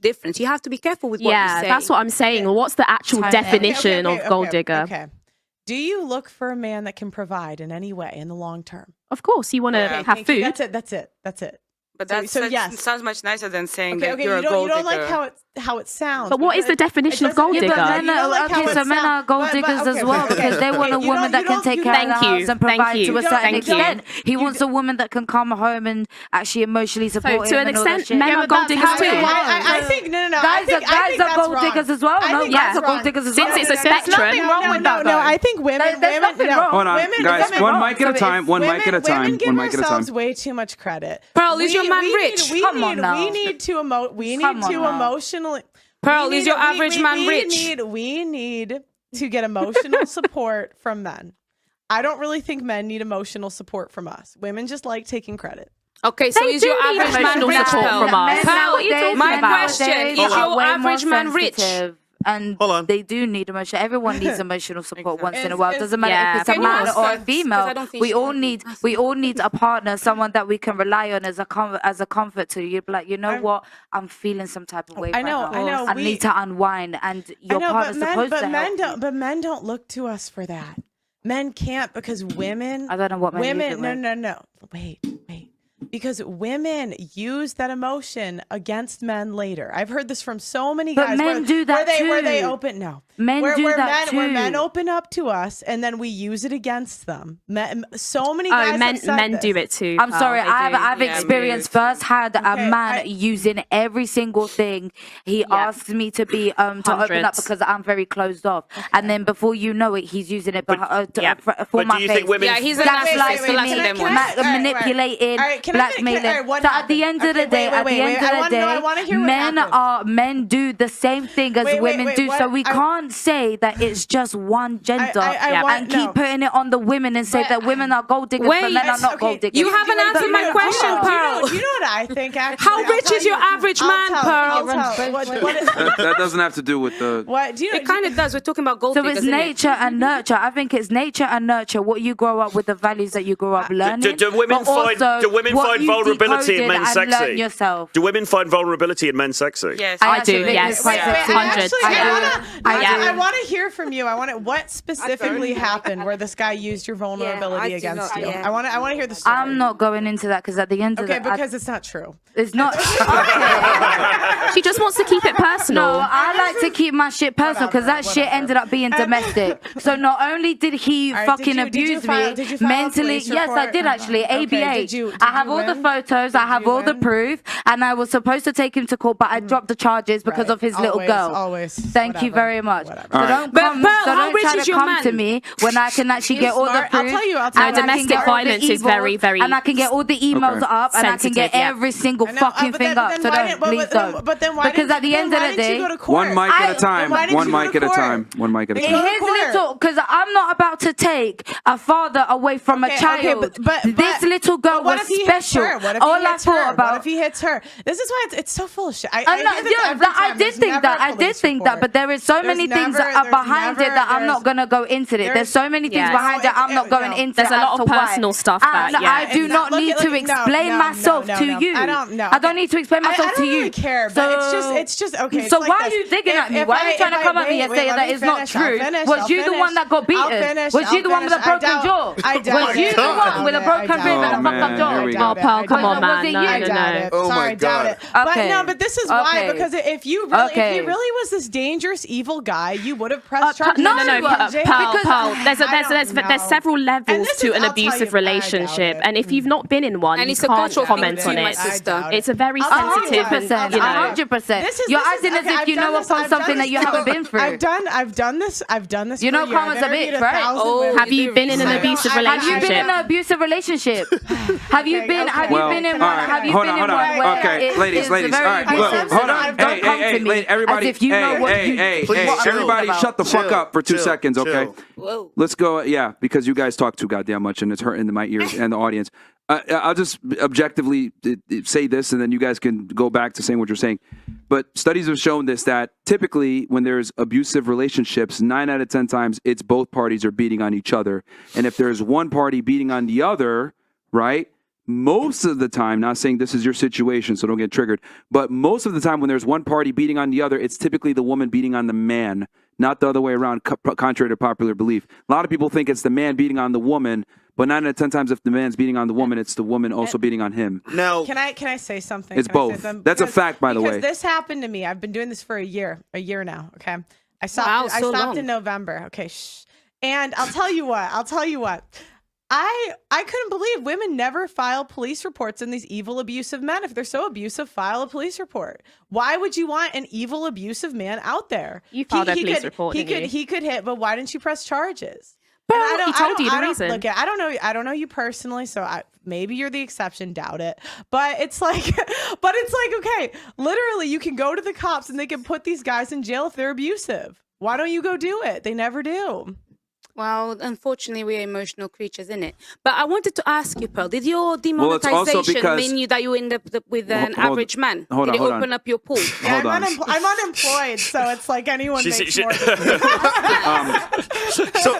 difference. You have to be careful with what you say. Yeah, that's what I'm saying. What's the actual definition of gold digger? Okay. Do you look for a man that can provide in any way in the long term? Of course, you want to have food. That's it. But that sounds much nicer than saying that you're a gold digger. You don't like how it sounds. But what is the definition of gold digger? Men are gold diggers as well because they want a woman that can take care of the house and provide to a certain extent. He wants a woman that can come home and actually emotionally support him. To an extent, men are gold diggers too. I think guys are gold diggers as well. No, guys are gold diggers as well. Since it's a spectrum. There's nothing wrong with that. No, I think women. Hold on, guys. One mic at a time. One mic at a time. Women give ourselves way too much credit. Pearl, is your man rich? Come on now. We need to emotionally. Pearl, is your average man rich? We need to get emotional support from men. I don't really think men need emotional support from us. Women just like taking credit. Okay, so is your average man rich, Pearl? My question, is your average man rich? And they do need emotion. Everyone needs emotional support once in a while. Doesn't matter if it's a man or a female. We all need a partner, someone that we can rely on as a comfort to. You'd be like, you know what? I'm feeling some type of way. I know. I need to unwind, and your partner's supposed to help. But men don't look to us for that. Men can't because women. I don't know what women. No. Wait. Because women use that emotion against men later. I've heard this from so many guys. But men do that too. Where they open Men do that too. Where men open up to us and then we use it against them. So many guys. Men do it too. I'm sorry. I've experienced firsthand a man using every single thing he asks me to be to open up because I'm very closed off. And then before you know it, he's using it for my face. He's manipulating. Blackmailing. So at the end of the day, men do the same thing as women do. So we can't say that it's just one gender and keep putting it on the women and say that women are gold diggers but men are not gold diggers. You haven't answered my question, Pearl. You know what I think? Actually, how rich is your average man, Pearl? That doesn't have to do with the. What? It kind of does. We're talking about gold diggers. So it's nature and nurture. I think it's nature and nurture. What you grow up with, the values that you grow up learning. Do women find vulnerability in men sexy? Do women find vulnerability in men sexy? Yes, I do. Yes, 100. I want to hear from you. What specifically happened where this guy used your vulnerability against you? I want to hear the story. I'm not going into that because at the end of the because it's not true. It's not. She just wants to keep it personal. No, I like to keep my shit personal because that shit ended up being domestic. So not only did he fucking abuse me mentally, yes, I did actually. ABH. I have all the photos. I have all the proof, and I was supposed to take him to court, but I dropped the charges because of his little girl. Thank you very much. So don't try to come to me when I can actually get all the proof. I'll tell you. Domestic violence is very, very. And I can get all the emails up, and I can get every single fucking thing up. So please don't. But then why? Because at the end of the day, one mic at a time. One mic at a time. Here's little, because I'm not about to take a father away from a child. But this little girl was special. All I thought about. What if he hits her? This is why it's so full of shit. I did think that, but there is so many things behind it that I'm not gonna go into it. There's so many things behind it I'm not going into. There's a lot of personal stuff. I do not need to explain myself to you. I don't need to explain myself to you. I don't really care, but it's just okay. So why are you digging at me? Why are you trying to come at me and say that it's not true? Was you the one that got beaten? Was you the one with a broken jaw? Was you the one with a broken rib and a fucked up jaw? Oh, Pearl, come on, man. No. Oh my God. But this is why, because if you really was this dangerous, evil guy, you would have pressed charges. No, Pearl. There's several levels to an abusive relationship, and if you've not been in one, you can't comment on it. It's a very sensitive, 100%. You're acting as if you know upon something that you haven't been through. I've done this. You know, karma's a bitch, right? Have you been in an abusive relationship? Have you been in an abusive relationship? Have you been in one? Okay, ladies. All right, look, hold on. Hey, everybody. Everybody, shut the fuck up for 2 seconds, okay? Let's go. Yeah, because you guys talk too goddamn much, and it's hurting my ears and the audience. I'll just objectively say this, and then you guys can go back to saying what you're saying. But studies have shown this, that typically when there's abusive relationships, 9 out of 10 times, it's both parties are beating on each other. And if there's one party beating on the other, right, most of the time, not saying this is your situation, so don't get triggered, but most of the time when there's one party beating on the other, it's typically the woman beating on the man, not the other way around, contrary to popular belief. A lot of people think it's the man beating on the woman, but 9 out of 10 times if the man's beating on the woman, it's the woman also beating on him. Now, can I say something? It's both. That's a fact, by the way. Because this happened to me. I've been doing this for a year now. Okay, I stopped in November. Okay, and I'll tell you what. I couldn't believe women never file police reports on these evil, abusive men. If they're so abusive, file a police report. Why would you want an evil, abusive man out there? You filed a police report, He could hit, but why didn't you press charges? But he told you the reason. Look, I don't know you personally, so maybe you're the exception. Doubt it. But it's like, okay, literally, you can go to the cops and they can put these guys in jail if they're abusive. Why don't you go do it? They never do. Well, unfortunately, we're emotional creatures, innit? But I wanted to ask you, Pearl, did your demonetization mean you that you end up with an average man? Did it open up your pool? Yeah, I'm unemployed, so it's like anyone makes more. So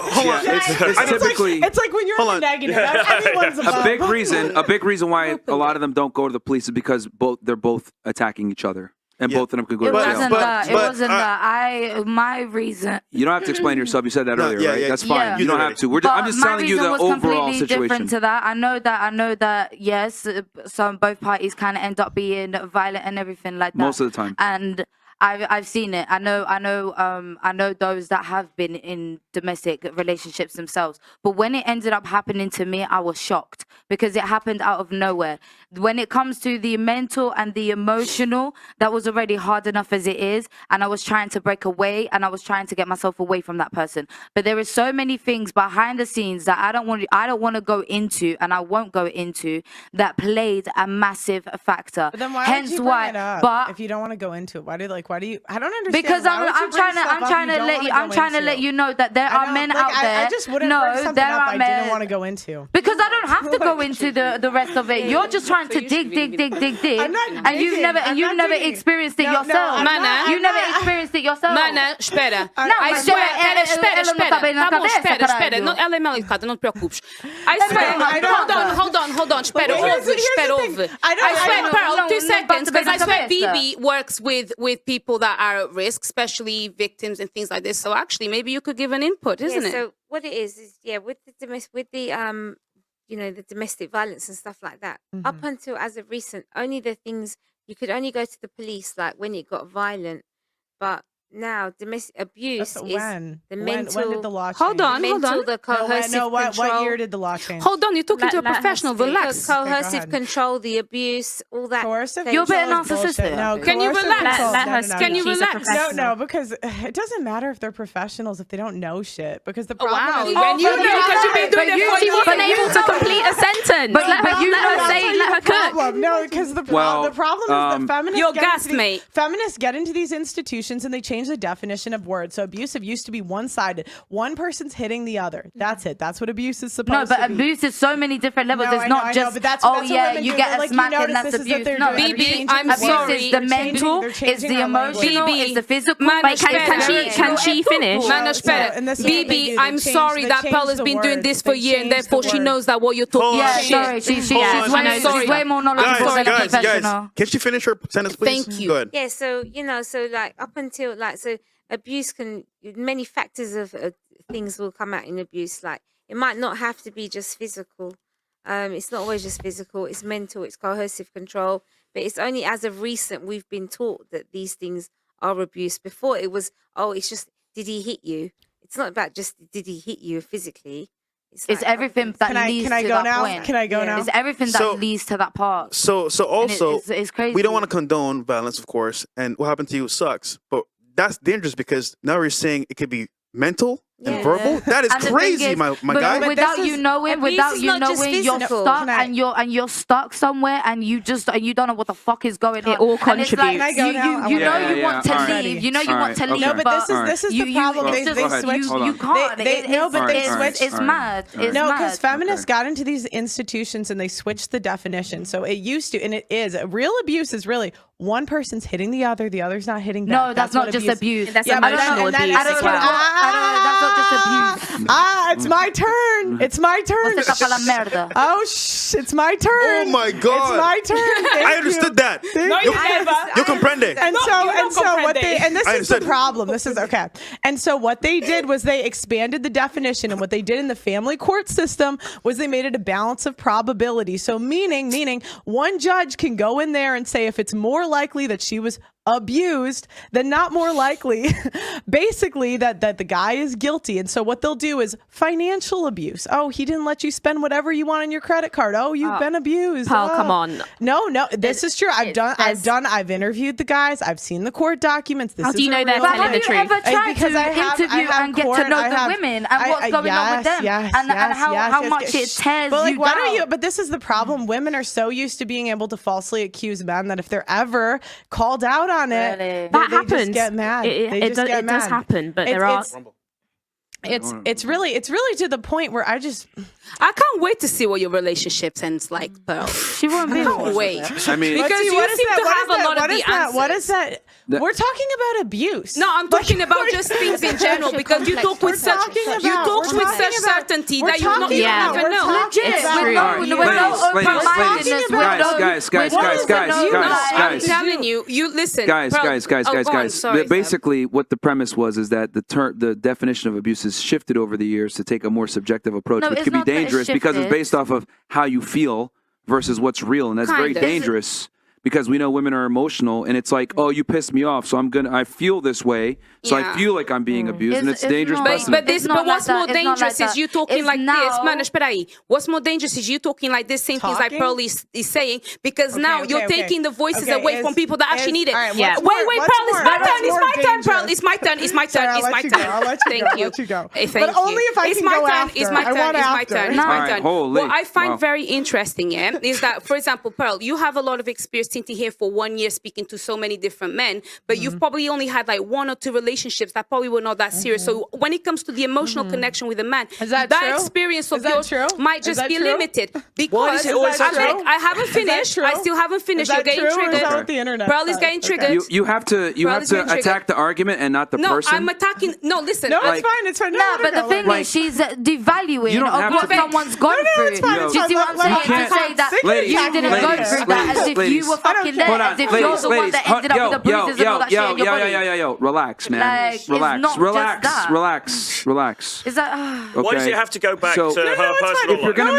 hold on. It's like when you're in the negative. Anyone's a big reason why a lot of them don't go to the police is because they're both attacking each other. And both of them could go to jail. It wasn't that. My reason. You don't have to explain yourself. You said that earlier, right? That's fine. Yeah. You don't have to. I'm just telling you the overall situation. Different to that. I know that. Yes, both parties kind of end up being violent and everything like that. Most of the time. And I've seen it. I know those that have been in domestic relationships themselves. But when it ended up happening to me, I was shocked because it happened out of nowhere. When it comes to the mental and the emotional, that was already hard enough as it is. And I was trying to break away and I was trying to get myself away from that person. But there is so many things behind the scenes that I don't want to go into, and I won't go into, that played a massive factor. But then why would you bring it up? But if you don't want to go into it, why do you? I don't understand. Because I'm trying to let you know that there are men out there. I just wouldn't bring something up I didn't want to go into. Because I don't have to go into the rest of it. You're just trying to dig. And you've never experienced it yourself. You never experienced it yourself. Mana, espera. Espera. Não, ela é mal educada, não te preocupes. Hold on. Espera, ouve. I swear, Pearl, 2 seconds, because I swear Bibi works with people that are at risk, especially victims and things like this. So actually, maybe you could give an input, isn't it? So what it is with the the domestic violence and stuff like that. Mm-hmm. Up until as of recent, only the things you could only go to the police like when it got violent, but now domestic abuse is the mental. When did the law change? Hold on. The coercive control. What year did the law change? Hold on, you're talking to a professional. Relax. Coercive control, the abuse, all that. Coercive. You're a bit narcissistic. No, can you relax? Can you relax? No, because it doesn't matter if they're professionals if they don't know shit. Because the problem is, because you've been doing it for years. She wasn't able to complete a sentence. But let her cook. No, because the problem is that feminists get into these institutions and they change the definition of words. So abusive used to be one-sided. One person's hitting the other. That's it. That's what abuse is supposed to be. No, but abuse is so many different levels. It's not just, you get a smack and that's abuse. No, Bibi, I'm sorry. Abuse is the mental, it's the emotional, it's the physical. Can she finish? Bibi, I'm sorry that Pearl has been doing this for years and therefore she knows that what you're talking about. Yeah, sorry. She's way more knowledgeable than a professional. Can she finish her sentence, please? Thank you. Good. Yeah, so like up until so abuse many factors of things will come out in abuse. Like it might not have to be just physical. It's not always just physical. It's mental. It's coercive control. But it's only as of recent we've been taught that these things are abuse. Before it was, it's just did he hit you? It's not about just did he hit you physically. It's everything that leads to that point. Can I go now? It's everything that leads to that part. So also, it's crazy. We don't want to condone violence, of course, and what happened to you sucks. But that's dangerous because now we're saying it could be mental and verbal. That is crazy, my guy. Without you knowing, you're stuck and you're stuck somewhere and you don't know what the fuck is going on. It all contributes. You want to leave. You know you want to leave. No, but this is the problem. They switched. You can't. They switched. It's mad. No, because feminists got into these institutions and they switched the definition. So it used to, and it is, real abuse is really one person's hitting the other's not hitting No, that's not just abuse. That's emotional abuse as well. That's not just abuse. It's my turn. It's my turn. Oh, it's my turn. Oh my God. It's my turn. I understood that. No, you never. You comprende. And this is the understood. problem. This is okay. And so what they did was they expanded the definition, and what they did in the family court system was they made it a balance of probability. So meaning one judge can go in there and say if it's more likely that she was abused, then not more likely basically that the guy is guilty. And so what they'll do is financial abuse. Oh, he didn't let you spend whatever you want on your credit card. Oh, you've been abused. Paul, come on. No, this is true. I've interviewed the guys. I've seen the court documents. This How do you know they're telling the truth? Have you ever tried to interview and get to know the women and what's going on with them and how much it tears you down? But this is the problem. Women are so used to being able to falsely accuse men that if they're ever called out on it, that they happens. just get mad. It does happen, but there are. It's really to the point where I can't wait to see what your relationship ends like, Pearl. She won't be. I can't wait. I mean, because you seem to have a lot of the answers. What is that? We're talking about abuse. No, I'm talking about just things in general because you talk with such certainty that you don't even know. Guys, I'm telling you, listen. Guys. Basically, what the premise was is that the definition of abuse has shifted over the years to take a more subjective approach, which could be dangerous because it's based off of how you feel versus what's real, and that's very dangerous. Because we know women are emotional, and it's like, oh, you pissed me off, so I feel this way, so I feel like I'm being abused, and it's dangerous. But what's more dangerous is you talking like this. Mano, espera aí. What's more dangerous is you talking like this, same things like Pearl is saying, because now you're taking the voices away from people that actually need it. Wait, Pearl, it's my turn, Pearl. It's my turn. Thank you. But only if I can go after. It's my turn. What I find very interesting is that, for example, Pearl, you have a lot of experience sitting here for 1 year speaking to so many different men, but you've probably only had like 1 or 2 relationships that probably were not that serious. So when it comes to the emotional connection with a man, that experience of yours might just be limited. Because I haven't finished. I still haven't finished. You're getting triggered. Pearl is getting triggered. You have to attack the argument and not the person. No, I'm attacking. No, listen. No, it's fine. No, but the thing is, she's devaluing what someone's gone through. Do you see what I'm saying? To say that you didn't go through that as if you were fucking there, as if you're the one that ended up with the bruises and all that shit in your body. Relax, man. Relax. Is that... Why does it have to go back to her personal If you're going to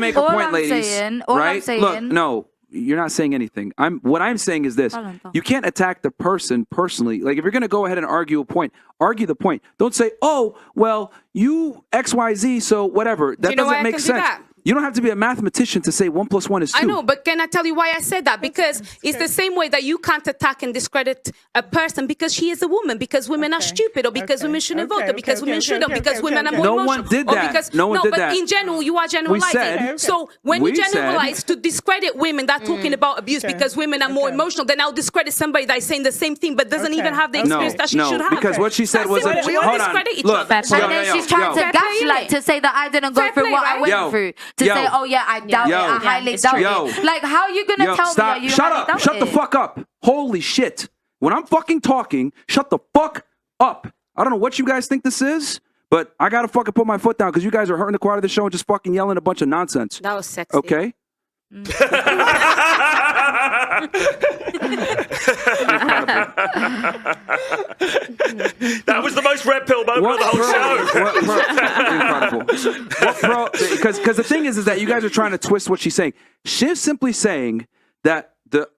make a point, ladies, right? Look, no. You're not saying anything. What I'm saying is this. You can't attack the person personally. Like, if you're going to go ahead and argue a point, argue the point. Don't say, oh, well, you XYZ, so whatever. That doesn't make sense. You don't have to be a mathematician to say 1 + 1 is 2. I know, but can I tell you why I said that? Because it's the same way that you can't attack and discredit a person because she is a woman, because women are stupid, or because women shouldn't vote, or because women shouldn't, because women are more emotional. No one did that. No one did that. But in general, you are generalizing. So when you generalize to discredit women that are talking about abuse because women are more emotional, then I'll discredit somebody that is saying the same thing but doesn't even have the experience that she should have. Because what she said was we all discredit each other. And then she's trying to gaslight to say that I didn't go through what I went through. To say, oh yeah, I doubt it. I highly doubt it. Like, how are you going to tell me that you highly doubt it? Shut the fuck up. Holy shit. When I'm fucking talking, shut the fuck up. I don't know what you guys think this is, but I got to fucking put my foot down because you guys are hurting the quality of the show and just fucking yelling a bunch of nonsense. That was sexy. Okay? That was the most red pill moment of the whole show. Incredible. Because the thing is that you guys are trying to twist what she's saying. She's simply saying that the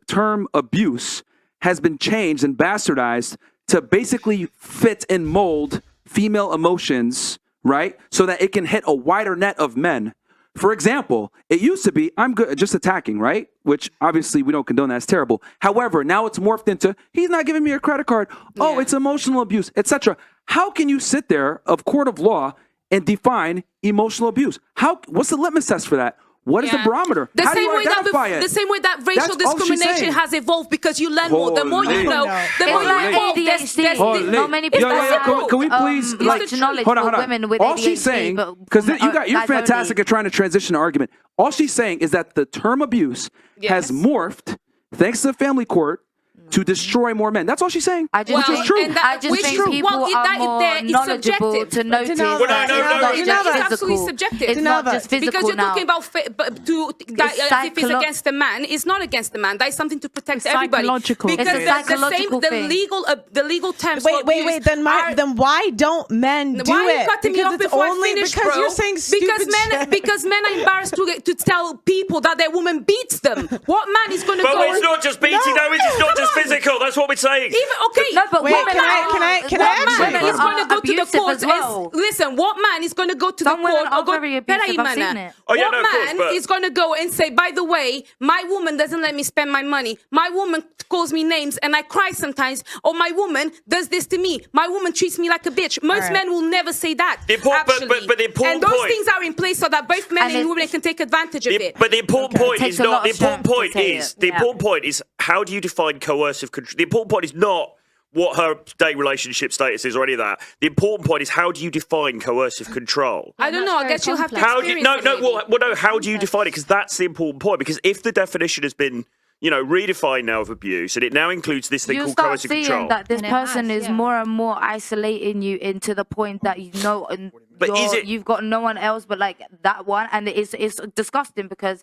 term abuse has been changed and bastardized to basically fit and mold female emotions, right? So that it can hit a wider net of men. For example, it used to be, I'm good, just attacking, right? Which obviously we don't condone that. It's terrible. However, now it's morphed into, he's not giving me a credit card. Oh, it's emotional abuse, etc. How can you sit there of court of law and define emotional abuse? What's the litmus test for that? What is the barometer? How do you identify it? The same way that racial discrimination has evolved because you learn more. The more you know, the more you evolve. Not many people can we please, hold on. Women with all she's saying, because you're fantastic at trying to transition an argument. All she's saying is that the term abuse has morphed thanks to the family court, to destroy more men. That's all she's saying. Which is true. I just think people are more knowledgeable to notice that it's not just physical. Subjective. It's not just physical because you're now. talking about as if it's against the man. It's not against the man. That is something to protect everybody. Psychological. Because It's a psychological thing. the legal terms. Wait. Then why don't men do it? Why are you cutting me off before I finish, because bro? you're saying stupid shit. Because men are embarrassed to tell people that their woman beats them. What man is going to go? But it's not just beating. No, it's not just physical. That's what we're saying. No, but Wait, women can I What man is going to go to the court? Well. Listen, what man is going to go to the Some women court? are very abusive. I've seen it. Oh, yeah, What no, of course, man but- is going to go and say, by the way, my woman doesn't let me spend my money. My woman calls me names and I cry sometimes. Or my woman does this to me. My woman treats me like a bitch. Most men will never say that. But the important and those point- things are in place so that both men and women can take advantage of it. But the important point Takes is a not. lot The of important strength point to say is. it. The Yeah. important point is how do you define coercive control? The important point is not what her date relationship status is or any of that. The important point is how do you define coercive control? I don't know. I guess you'll have to How do you, experience it, maybe. how do you define it? Because that's the important point. Because if the definition has been, redefined now of abuse, and it now includes this thing You called start coercive seeing control. that this person is more and more isolating you into the point that But is it- you've got no one else but like that one, and it's disgusting because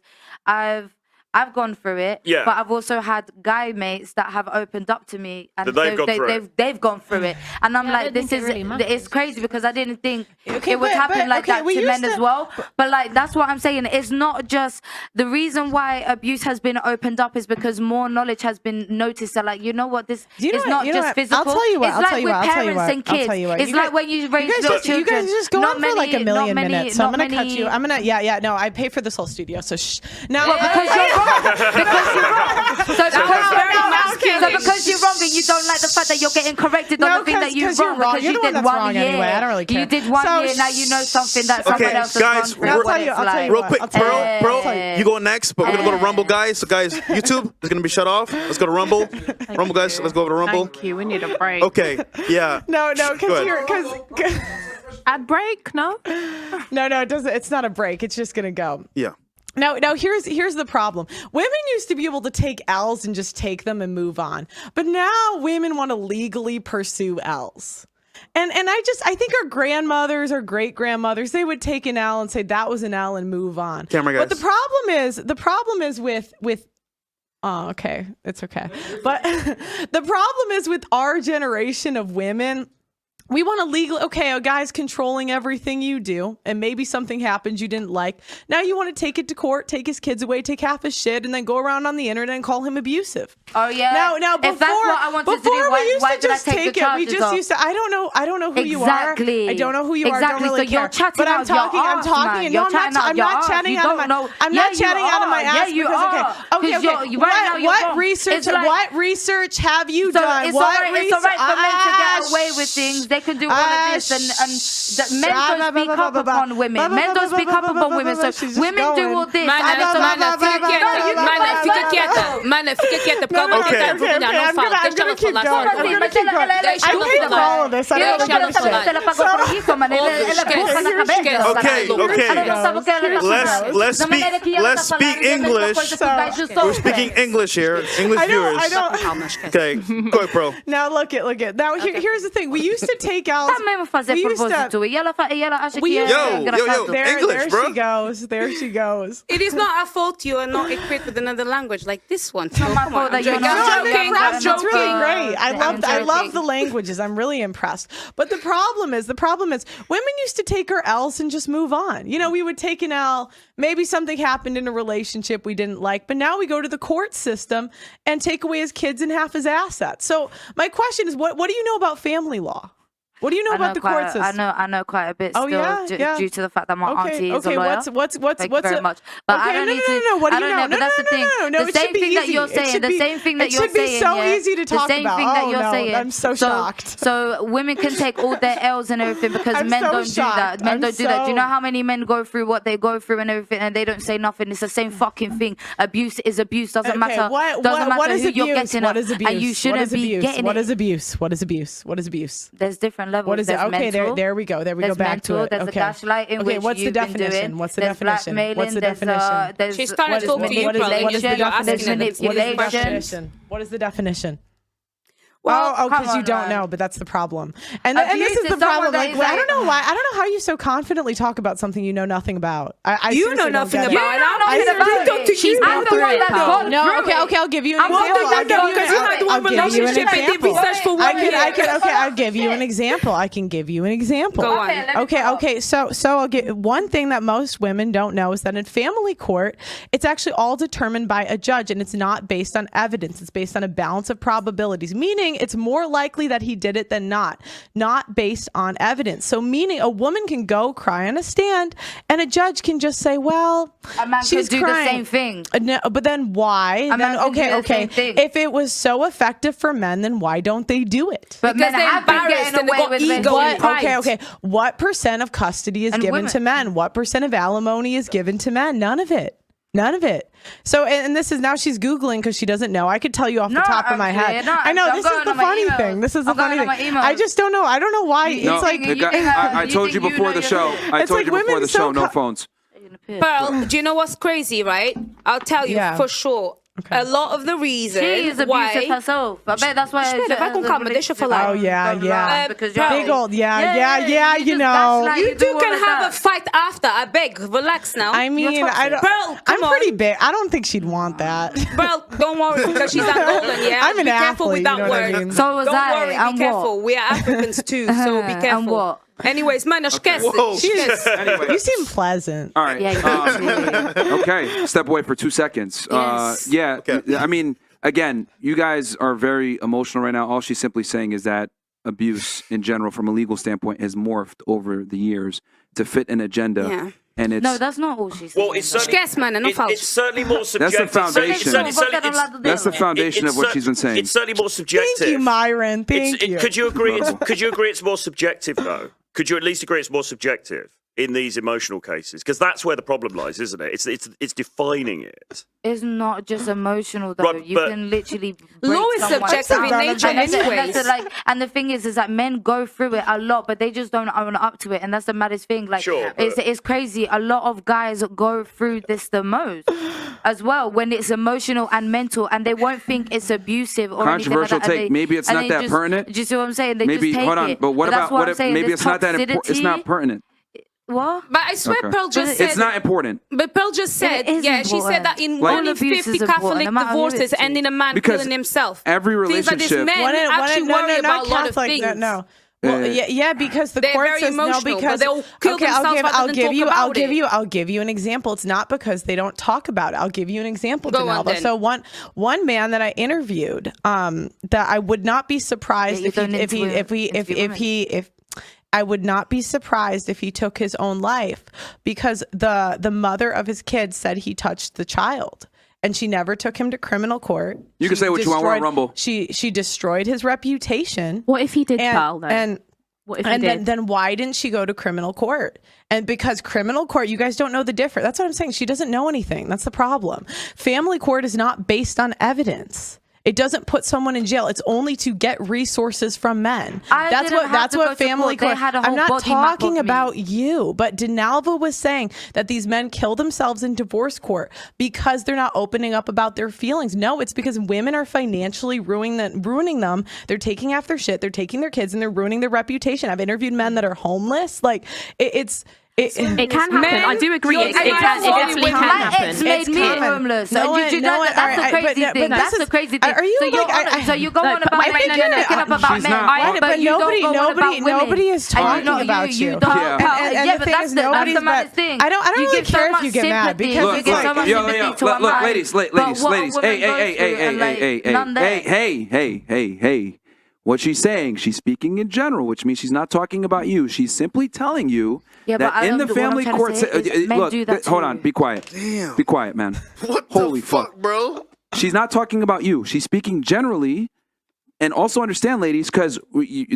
I've gone through it, Yeah. but I've also had guy mates that have opened up to me, and That they've gone through it. they've gone through it, and I'm like, this is it's crazy because I didn't think it would happen like that to men as well. But like that's what I'm saying. It's not just the reason why abuse has been opened up is because more knowledge has been noticed. That like this is not just physical. I'll tell you what. It's I'll like tell you with what. parents and kids. It's like when you raise little children. You guys are just going Not on for like a many- million not many- minutes. So I'm not gonna cut many- you. No, I pay for this whole studio. So shh. Now Because you're wrong. Because you're wrong. So because you're wrong and you don't like the fact that you're getting corrected on the thing that you're wrong because You're you the one did that's 1 wrong year. anyway. I don't really care. You did 1 year, now you know something that someone else has guys, gone through. I'll tell you Real quick, I'll tell you Pearl, you go next, but we're gonna go to Rumble, guys. So guys, YouTube is gonna be shut off. Let's go to Rumble. Rumble, guys, let's go over to Rumble. Thank you. We need a break. Okay, yeah. No, Go ahead. because Ad break? No. no, it doesn't. It's not a break. It's just gonna go. Yeah. Now here's the problem. Women used to be able to take L's and just take them and move on. But now women want to legally pursue L's. And I think our grandmothers or great grandmothers, they would take an L and say that was an L and move on. Camera guys. But the problem is with oh, okay. It's okay. But the problem is with our generation of women. We want to legally, a guy's controlling everything you do, and maybe something happens you didn't like. Now you want to take it to court, take his kids away, take half his shit, and then go around on the internet and call him abusive. Oh yeah. Now before, if that's what I wanted to do, why did I take the charges We just off? used to. I don't know who you are. Exactly. I don't know who you are. I don't really So you're care. chatting But I'm out your talking. arse, I'm talking. man. No, You're chatting out I'm your not arse. chatting You out of don't my. know. I'm Yeah, not you chatting out of my are. ass Yeah, you because are. 'Cause you're right now, you're What wrong. research? It's like- What research have you So done? it's What alright. It's alright for men to get away research? with things. They can do all of this, and men don't speak up upon women. Men don't speak up upon women. So women do all this. Mana, fica quieta, porque ela vai tentar envergonhar. Não fala, deixa ela falar. I paid for all of this. I don't Let's speak English. We're speaking English here. English viewers. Okay, go ahead, bro. Now look it. Now here's the thing. We used to take out. There she goes. It is not our fault you are not equipped with another language like this one. It's not my fault that you're not. I'm joking. It's really great. I love joking. the languages. I'm really impressed. But the problem is women used to take our L's and just move on. We would take an L. Maybe something happened in a relationship we didn't like, but now we go to the court system and take away his kids and half his assets. So my question is, what do you know about family law? What do you know about the court system? I know quite a bit still due to the fact that my auntie is a lawyer. What's Thank you very much. But I don't need to. No. What do you know? But that's the thing. The same thing that you're saying. The same thing that you're saying. It should be so easy to talk about. The same thing that you're saying. I'm so shocked. So women can take all their L's and everything because men don't do that. Men don't do that. Do you know how many men go through what they go through and everything, and they don't say nothing? It's the same fucking thing. Abuse is abuse. Doesn't matter. Doesn't matter who you're getting at, and you shouldn't be getting it. What is abuse? There's different different levels. What is it? Okay, there we go. There we go back to it. There's Okay. a gaslighting. Okay, what's the definition? What's the definition? What's the definition? She's trying to talk to you, What is the definition? What is the definition? Well, because you don't know, but that's the problem. And this is the problem. Like, I don't know why. I don't know how you so confidently talk about something you know nothing about. You know nothing about it. I'm the one that got No, okay, I'll give you an example. I'll give you an example. I can give you an example. Go on. Okay. So I'll get one thing that most women don't know is that in family court, it's actually all determined by a judge, and it's not based on evidence. It's based on a balance of probabilities, meaning it's more likely that he did it than not based on evidence. So meaning a woman can go cry on a stand and a judge can just say, well, a man she's could do crying. the same thing. No, but then why? Okay. If it was so effective for men, then why don't they do it? But because men have been getting away with ego and pride. Okay. What percent of custody is given to men? What percent of alimony is given to men? None of it. So, and this is now she's Googling because she doesn't know. I could tell you off the top of my head. I know this is the funny thing. This is the funny thing. I just don't know. I don't know why. No, it's like I told you before the show. I told you before the show. No phones. Pearl, do you know what's crazy, right? I'll tell you for sure. Okay. A lot of the reason she is abusive herself. I bet that's why. Vai com calma, deixa eu falar. Oh yeah. Big old you know. You two can have a fight after. I beg, relax now. I mean, I'm pretty big. I don't think she'd want that. Pearl, don't worry because she's Angolan. Yeah, I'm an be careful athlete, with that you know word. I mean? So was don't I. worry, be careful. We are Africans too, so be careful. And what? Anyways, man, you seem pleasant. All right. Okay. Step away for 2 seconds. Yes. Okay. I mean, again, you guys are very emotional right now. All she's simply saying is that abuse in general, from a legal standpoint, has morphed over the years to fit an agenda. Yeah. And it's, no, that's not all she's saying. Well, it's certainly more subjective. That's the foundation. That's the foundation of what she's been saying. It's certainly more subjective. Thank you, Myron. Thank you. Could you agree? Could you agree it's more subjective though? Could you at least agree it's more subjective in these emotional cases? Because that's where the problem lies, isn't it? It's defining it. It's not just emotional though. Right, you can literally law is subjective in nature anyways. And the thing is that men go through it a lot, but they just don't own up to it, and that's the maddest thing. Like, sure, it's crazy. A lot of guys go through this the most as well when it's emotional and mental, and they won't think it's abusive or controversial anything like that. take. Maybe it's not that pertinent. Do you see what I'm saying? They maybe just take hold on, it. but what about what if maybe it's not that important? It's not pertinent. What? But I swear Pearl just said... It's not important. But Pearl just said... She said that in like, 1 in 50 Catholic divorces end in a man killing himself. Every relationship... Things like this men actually worry about a lot of things. No. Well, yeah, because the court says no. Because they'll kill themselves I'll give you an example. It's not because they don't talk about it. I'll give you an example, Denalva. So one man that I interviewed, that I would not be surprised I would not be surprised if he took his own life, because the mother of his kids said he touched the child. And she never took him to criminal court. You can say what you want on Rumble. She destroyed his reputation. What if he did, Pearl, though? What if he did? Then why didn't she go to criminal court? And because criminal court, you guys don't know the difference. That's what I'm saying. She doesn't know anything. That's the problem. Family court is not based on evidence. It doesn't put someone in jail. It's only to get resources from men. That's what family court. I'm not talking about you, but Denalva was saying that these men kill themselves in divorce court because they're not opening up about their feelings. No, it's because women are financially ruining them. They're taking after shit. They're taking their kids and they're ruining their reputation. I've interviewed men that are homeless. Like it can happen. I do agree. It definitely can happen. It's made me homeless. That's the crazy thing. That's the crazy thing. Are you so you go on about men, but nobody is talking about you. Yeah, but that's the maddest thing. I don't really care if you get mad because you give so much sympathy to a man. Ladies, hey. What she's saying, she's speaking in general, which means she's not talking about you. She's simply telling you that in the family court... Look, hold on, be quiet. Damn. Be quiet, man. Holy fuck, bro. She's not talking about you. She's speaking generally. And also understand, ladies, because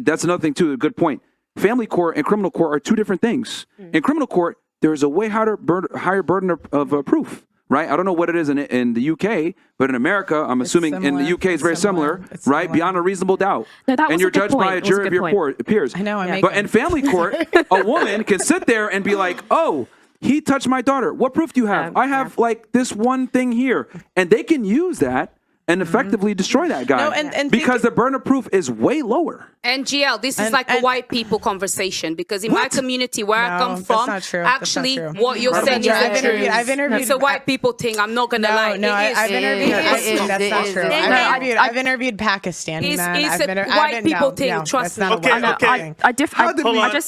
that's another thing, too, a good point. Family court and criminal court are two different things. In criminal court, there is a way higher burden of proof. right? I don't know what it is in the UK, but in America, I'm assuming in the UK it's very similar, right? Beyond a reasonable doubt. No, that was and you're a good judged point. by a It was a jury of good your peers. I know. But in family court, a woman can sit there and be like, oh, he touched my daughter. What proof do you have? I have like this one thing here. And they can use that and effectively destroy that guy. No, and because the burden of proof is way lower. And GL, this is like a white people conversation because in my community where I come from, actually what you're saying is the truth. I've interviewed. It's a white people thing. I'm not gonna lie. I've interviewed. That's not true. I've interviewed Pakistani men. It's a white people thing. Trust me. I just want to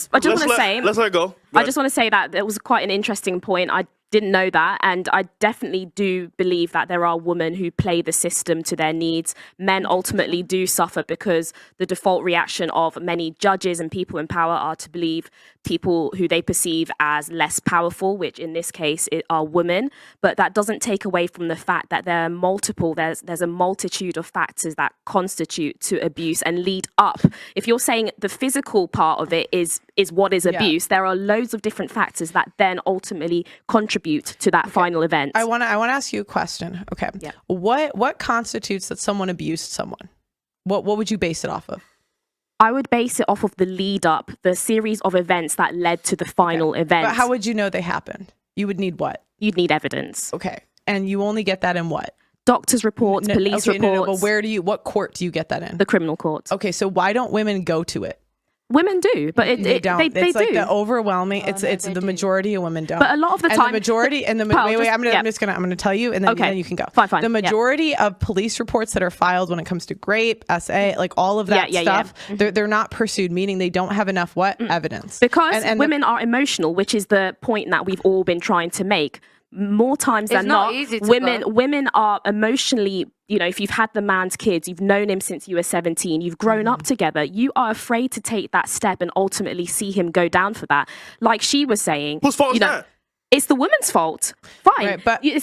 say. Let's let it go. I just want to say that it was quite an interesting point. I didn't know that, and I definitely do believe that there are women who play the system to their needs. Men ultimately do suffer because the default reaction of many judges and people in power are to believe people who they perceive as less powerful, which in this case are women. But that doesn't take away from the fact that there are there's a multitude of factors that constitute to abuse and lead up. If you're saying the physical part of it is what is abuse, there are loads of different factors that then ultimately contribute to that final event. I want to ask you a question. Okay. Yeah. What constitutes that someone abused someone? What would you base it off of? I would base it off of the lead up, the series of events that led to the final event. But how would you know they happened? You would need what? You'd need evidence. Okay. And you only get that in what? Doctors' reports, police reports. But what court do you get that in? The criminal court. Okay, so why don't women go to it? Women do, but they don't. They it's like do. the overwhelming. It's the majority of women don't. But a lot of the time, the majority and the wait. I'm gonna tell you, and then you can go. Fine. The majority of police reports that are filed when it comes to grape, SA, like all of that stuff, they're not pursued. Meaning they don't have enough evidence. Because women are emotional, which is the point that we've all been trying to make. More times than not, women are emotionally, if you've had the man's kids, you've known him since you were 17, you've grown up together, you are afraid to take that step and ultimately see him go down for that. Like she was saying, whose fault is that? It's the woman's fault. Fine. Right, but it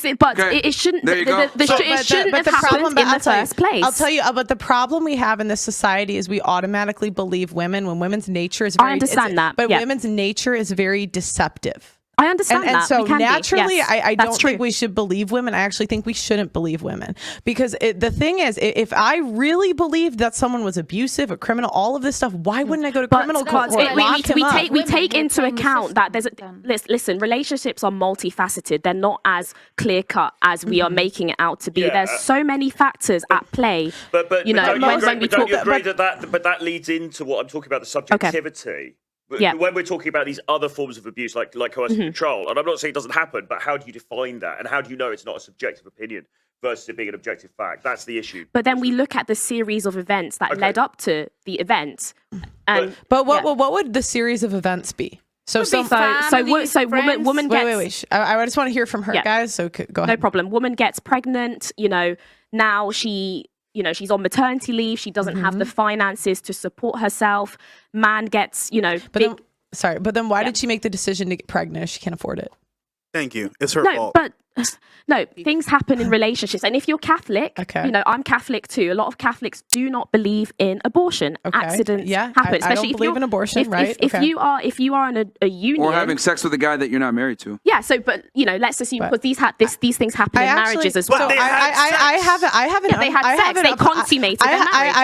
shouldn't. It shouldn't have happened in the first place. I'll tell you. But the problem we have in this society is we automatically believe women when women's nature is very. I understand that. But women's nature is very deceptive. I understand that. And so naturally, yes, I don't think we should believe women. I actually think we shouldn't believe women. Because the thing is, if I really believed that someone was abusive, a criminal, all of this stuff, why wouldn't I go to criminal court? We take into account that there's listen, relationships are multifaceted. They're not as clear cut as we are making it out to be. There's so many factors at play. But don't you agree that that leads into what I'm talking about, the subjectivity? Okay. When we're talking about these other forms of abuse, like coercive control, and I'm not saying it doesn't happen, but how do you define that? And how do you know it's not a subjective opinion versus it being an objective fact? That's the issue. But then we look at the series of events that led up to the event. And, but what would the series of events be? So woman gets... Wait. I just want to hear from her, guys, so go ahead. No problem. Woman gets pregnant, now she's on maternity leave. She doesn't have the finances to support herself. Man gets, But then why did she make the decision to get pregnant if she can't afford it? Thank you. It's her fault. No, things happen in relationships. And if you're Catholic, I'm Catholic too. A lot of Catholics do not believe in abortion. Accidents happen. Especially I don't believe in abortion, right? If you are in a union. Or having sex with a guy that you're not married to. Yeah, but let's assume because these things happen in marriages as well. So I haven't They consummated their marriage.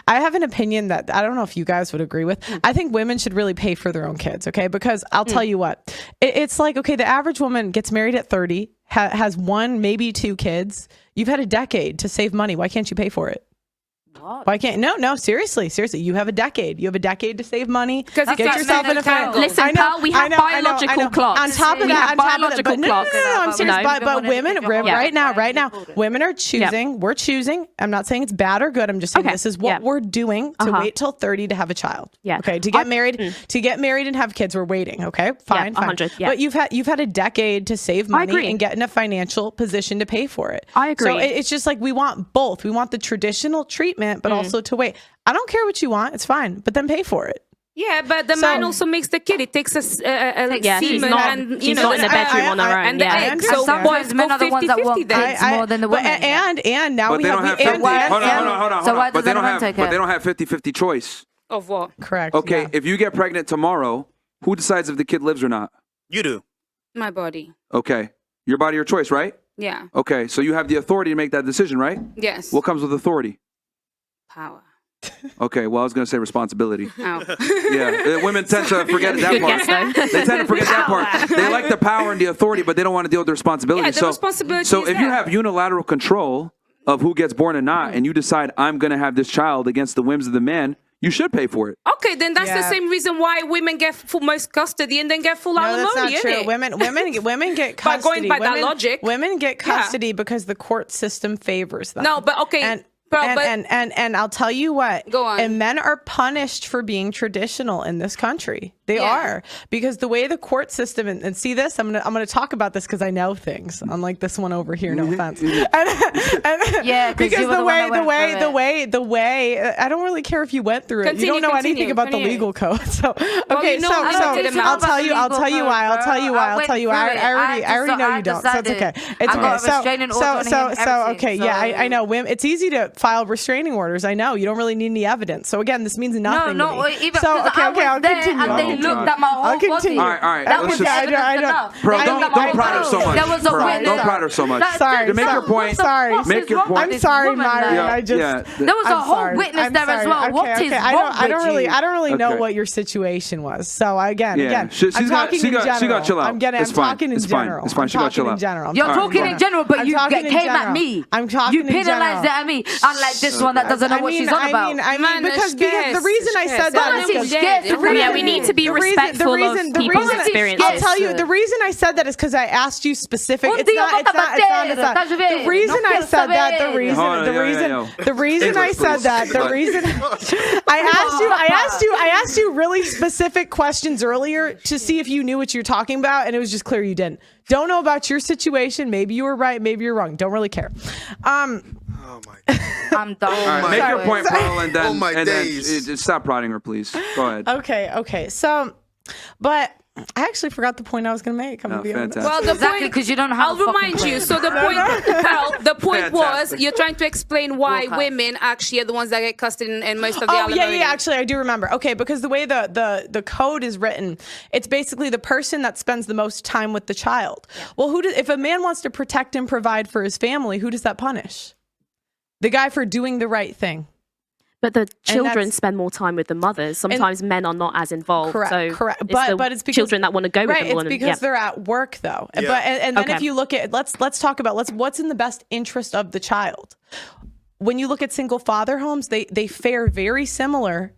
I have an opinion that I don't know if you guys would agree with. I think women should really pay for their own kids, okay? Because I'll tell you what. It's like, okay, the average woman gets married at 30, has one, maybe two kids. You've had a decade to save money. Why can't you pay for it? What? Why can't? No, seriously. You have a decade. You have a decade to save money. Get yourself in a family. Listen, pal, we have biological clocks. On top of that, I'm serious. But women, right now, women are choosing. We're choosing. I'm not saying it's bad or good. I'm just saying this is what we're doing to wait till 30 to have a child. Okay, to get married and have kids. We're waiting. Okay, fine. 100. But you've had a decade to save money and get in a financial position to pay for it. I agree. So it's just like we want both. We want the traditional treatment, but also to wait. I don't care what you want. It's fine, but then pay for it. Yeah, but the man also makes the kid. It takes she's not in the bedroom on her own. And the egg. So sometimes men are the ones that want kids more than the women. And now we have... Hold on. But they don't have 50-50 choice. Of what? Correct. Okay, if you get pregnant tomorrow, who decides if the kid lives or not? You do. My body. Okay. Your body, your choice, right? Yeah. Okay, so you have the authority to make that decision, right? Yes. What comes with authority? Power. Okay, well, I was going to say responsibility. Oh. Yeah, women tend to forget that part. They tend to forget that part. They like the power and the authority, but they don't want to deal with the responsibility. Yeah, the responsibility so is if there. you have unilateral control of who gets born and not, and you decide, I'm going to have this child against the whims of the man, you should pay for it. Okay, then that's the same reason why women get most custody and then get full alimony. No, that's not true. Women get custody. By going by that logic, women get custody because the court system favors them. No, but okay. And I'll tell you what. Go on. And men are punished for being traditional in this country. They are, because the way the court system and see this, I'm gonna talk about this because I know things. Unlike this one over here, no offense. Because the way I don't really care if you went through it. You don't know anything about the legal code. So okay, I'll tell you why. I already know you don't. So it's okay. It's okay. I know. Women, it's easy to file restraining orders. I know you don't really need any evidence. So again, this means nothing. I'll continue. Looked at my whole body. All right. That was enough. Bro, don't prod her so much. There was a witness. Don't prod her so much. Sorry. To make your point. Make your point. I'm sorry, Myron. There was a whole witness there as well. What is wrong with you? I don't really know what your situation was. So again, I'm talking in general. She got chill out. I'm talking in general. It's fine. She got chill out. You're talking in general, but you came at me. I'm talking in general. You penalized it at me. Unlike this one that doesn't know what she's on about. I mean, because the reason I said that, we need to be respectful of people's experiences. I'll tell you, the reason I said that is because I asked you specific. It's not. The reason I said that, the reason I said that, the reason I asked you really specific questions earlier to see if you knew what you're talking about, and it was just clear you didn't. Don't know about your situation. Maybe you were right. Maybe you're wrong. Don't really care. Oh my God. I'm done. All right, make your point, Pearl, and then, days. Stop prodding her, please. Go ahead. Okay. So, but I actually forgot the point I was going to make. I'm going to be honest. Well, the point, because you don't have. I'll remind you. So the point, Pearl, the point was you're trying to explain why women actually are the ones that get custody and most of the alimony. Yeah. Actually, I do remember. Okay, because the way the code is written, it's basically the person that spends the most time with the child. Well, if a man wants to protect and provide for his family, who does that punish? The guy for doing the right thing. But the children spend more time with the mothers. Sometimes men are not as involved. Correct. But it's because children that want to go with them. It's because they're at work, though. Yeah. And then if you look at let's talk about what's in the best interest of the child. When you look at single father homes, they fare very similar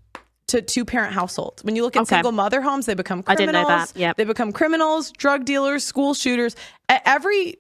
to two-parent households. When you look at single mother homes, they become criminals. I didn't know that. Yep. They become criminals, drug dealers, school shooters. Every